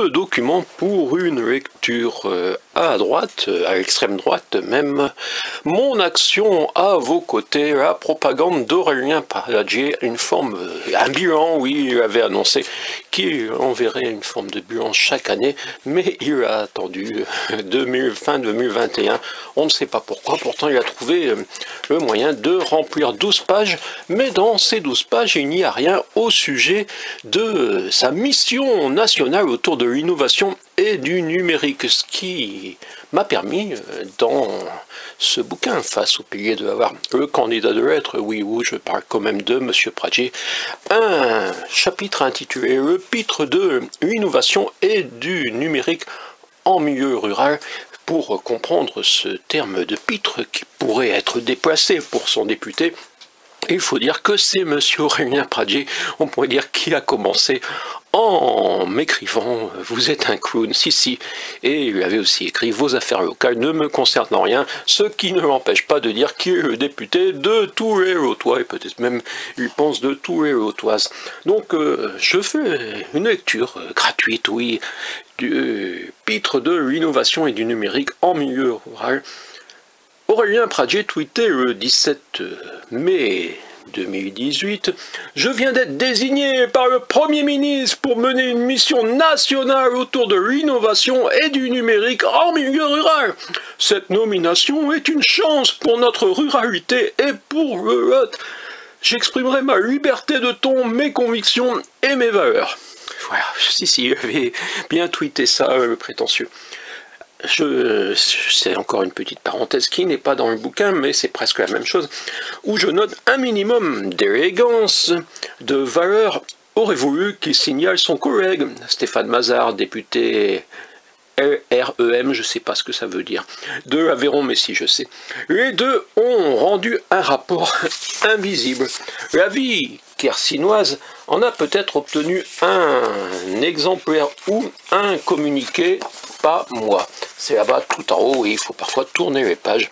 ce document pour une lecture à droite, à l'extrême droite même. Mon action à vos côtés, la propagande d'Aurélien Pradier, un bilan, oui, il avait annoncé qu'il enverrait une forme de bilan chaque année, mais il a attendu fin 2021, on ne sait pas pourquoi, pourtant il a trouvé le moyen de remplir 12 pages, mais dans ces 12 pages, il n'y a rien au sujet de sa mission nationale autour de l'innovation et du numérique, ce qui m'a permis, dans ce bouquin, face au pilier de avoir le candidat de lettres, oui, je parle quand même de M. Pradier, un chapitre intitulé « Le pitre de l'innovation et du numérique en milieu rural », pour comprendre ce terme de pitre qui pourrait être déplacé pour son député. Il faut dire que c'est M. Aurélien Pradier, on pourrait dire, qui a commencé en m'écrivant « Vous êtes un clown, si ». Et il avait aussi écrit « Vos affaires locales ne me concernent en rien », ce qui ne l'empêche pas de dire qu'il est le député de tous les Lotois, et peut-être même il pense de tous les Lotoises. Donc je fais une lecture gratuite, oui, du pitre de l'innovation et du numérique en milieu rural. Aurélien Pradier tweetait le 17 mai 2018 « Je viens d'être désigné par le Premier ministre pour mener une mission nationale autour de l'innovation et du numérique en milieu rural. Cette nomination est une chance pour notre ruralité et pour le Lot. J'exprimerai ma liberté de ton, mes convictions et mes valeurs. » Voilà, il avait bien tweeté ça, le prétentieux. C'est encore une petite parenthèse qui n'est pas dans le bouquin, mais c'est presque la même chose, où je note un minimum d'élégance, de valeur, aurait voulu qu'il signale son collègue, Stéphane Mazard, député LREM, je ne sais pas ce que ça veut dire, de l'Aveyron, mais si je sais. Les deux ont rendu un rapport invisible. La vie kersinoise en a peut-être obtenu un exemplaire ou un communiqué, pas moi. C'est là-bas tout en haut et il faut parfois tourner les pages.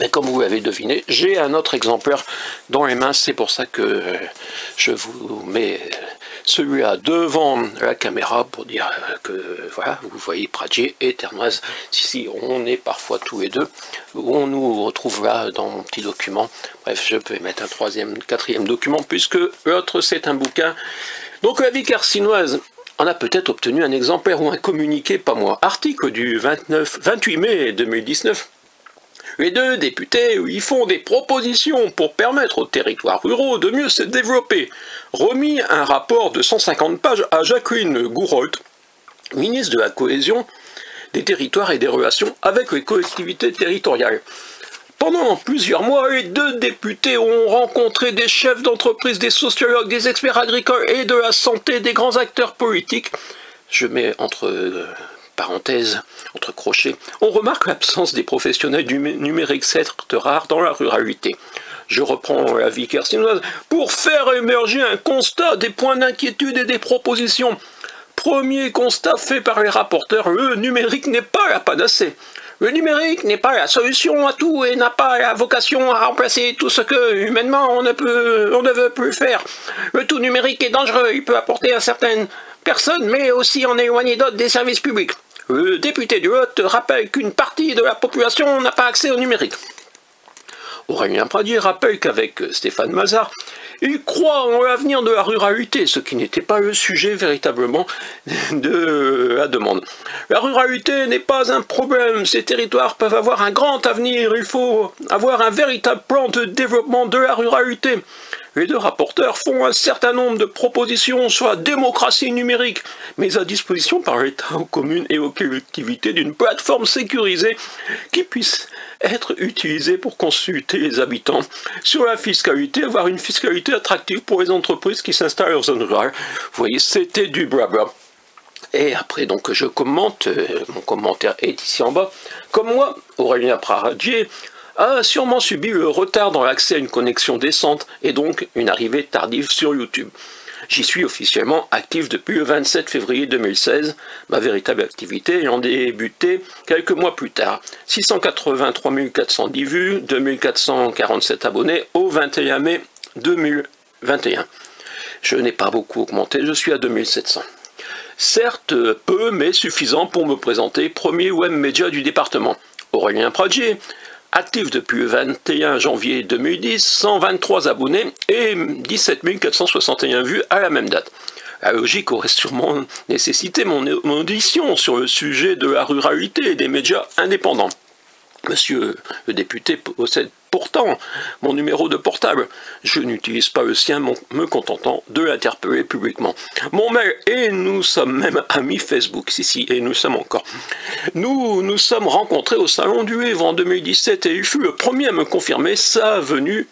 Mais comme vous l'avez deviné, j'ai un autre exemplaire dans les mains, c'est pour ça que je vous mets celui-là devant la caméra pour dire que, voilà, vous voyez Pradier et Ternoise, si on est parfois tous les deux, on nous retrouve là dans mon petit document. Bref, je peux mettre un quatrième document, puisque l'autre c'est un bouquin. Donc la vie kersinoise en a peut-être obtenu un exemplaire ou un communiqué, pas moi. Article du 28 mai 2019. Les deux députés, ils font des propositions pour permettre aux territoires ruraux de mieux se développer. Remis un rapport de 150 pages à Jacqueline Gourault, ministre de la Cohésion des territoires et des relations avec les collectivités territoriales. Pendant plusieurs mois, les deux députés ont rencontré des chefs d'entreprise, des sociologues, des experts agricoles et de la santé, des grands acteurs politiques. Je mets entre parenthèses, entre crochets, on remarque l'absence des professionnels du numérique, certes rare dans la ruralité. Je reprends la vie kersinoise pour faire émerger un constat, des points d'inquiétude et des propositions. Premier constat fait par les rapporteurs, le numérique n'est pas la panacée. Le numérique n'est pas la solution à tout et n'a pas la vocation à remplacer tout ce que, humainement, on ne veut plus faire. Le tout numérique est dangereux, il peut apporter à certaines personnes, mais aussi en éloigner d'autres des services publics. Le député du Lot rappelle qu'une partie de la population n'a pas accès au numérique. Aurélien Pradier rappelle qu'avec Stéphane Mazard, il croit en l'avenir de la ruralité, ce qui n'était pas le sujet véritablement de la demande. La ruralité n'est pas un problème, ces territoires peuvent avoir un grand avenir, il faut avoir un véritable plan de développement de la ruralité. Les deux rapporteurs font un certain nombre de propositions sur la démocratie numérique, mise à disposition par l'État aux communes et aux collectivités d'une plateforme sécurisée qui puisse être utilisée pour consulter les habitants sur la fiscalité, avoir une fiscalité attractive pour les entreprises qui s'installent en zone rurale. Vous voyez, c'était du blabla. Et après, donc, je commente, mon commentaire est ici en bas. Comme moi, Aurélien Pradier a sûrement subi le retard dans l'accès à une connexion décente et donc une arrivée tardive sur YouTube. J'y suis officiellement actif depuis le 27 février 2016, ma véritable activité ayant débuté quelques mois plus tard. 683 410 vues, 2447 abonnés au 21 mai 2021. Je n'ai pas beaucoup augmenté, je suis à 2700. Certes, peu, mais suffisant pour me présenter premier web média du département. Aurélien Pradier, actif depuis le 21 janvier 2010, 123 abonnés et 17 461 vues à la même date. La logique aurait sûrement nécessité mon audition sur le sujet de la ruralité et des médias indépendants. Monsieur le député possède pourtant mon numéro de portable. Je n'utilise pas le sien, me contentant de l'interpeller publiquement. Mon mail, et nous sommes même amis Facebook, si, et nous sommes encore. Nous sommes rencontrés au Salon du Livre en 2017 et il fut le premier à me confirmer sa venue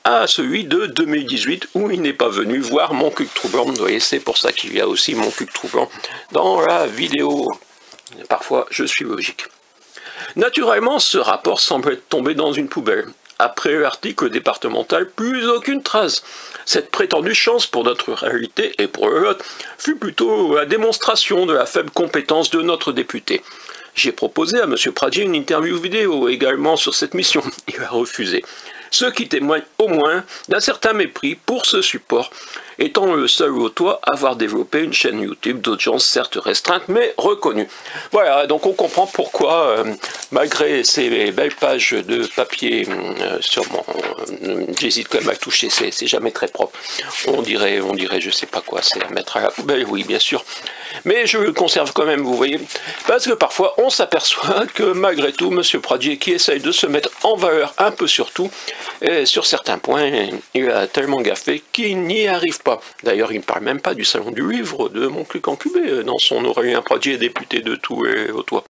à celui de 2018 où il n'est pas venu voir mon cul troublant. Vous voyez, c'est pour ça qu'il y a aussi mon cul troublant dans la vidéo. Parfois, je suis logique. Naturellement, ce rapport semble être tombé dans une poubelle. Après l'article départemental, plus aucune trace. Cette prétendue chance pour notre réalité et pour le Lot fut plutôt la démonstration de la faible compétence de notre député. J'ai proposé à M. Pradier une interview vidéo également sur cette mission. Il a refusé. Ce qui témoigne au moins d'un certain mépris pour ce support, étant le seul Lotois à avoir développé une chaîne YouTube d'audience certes restreinte mais reconnue. Voilà, donc on comprend pourquoi, malgré ces belles pages de papier sur mon... J'hésite quand même à le toucher, c'est jamais très propre. On dirait, je sais pas quoi, c'est à mettre à la poubelle, oui bien sûr. Mais je le conserve quand même, vous voyez, parce que parfois on s'aperçoit que malgré tout, M. Pradier, qui essaye de se mettre en valeur un peu sur tout, et sur certains points, il a tellement gaffé qu'il n'y arrive pas. D'ailleurs, il ne parle même pas du Salon du Livre de Montluc en Cubé dans son Aurélien Pradier, député de tout et au toit.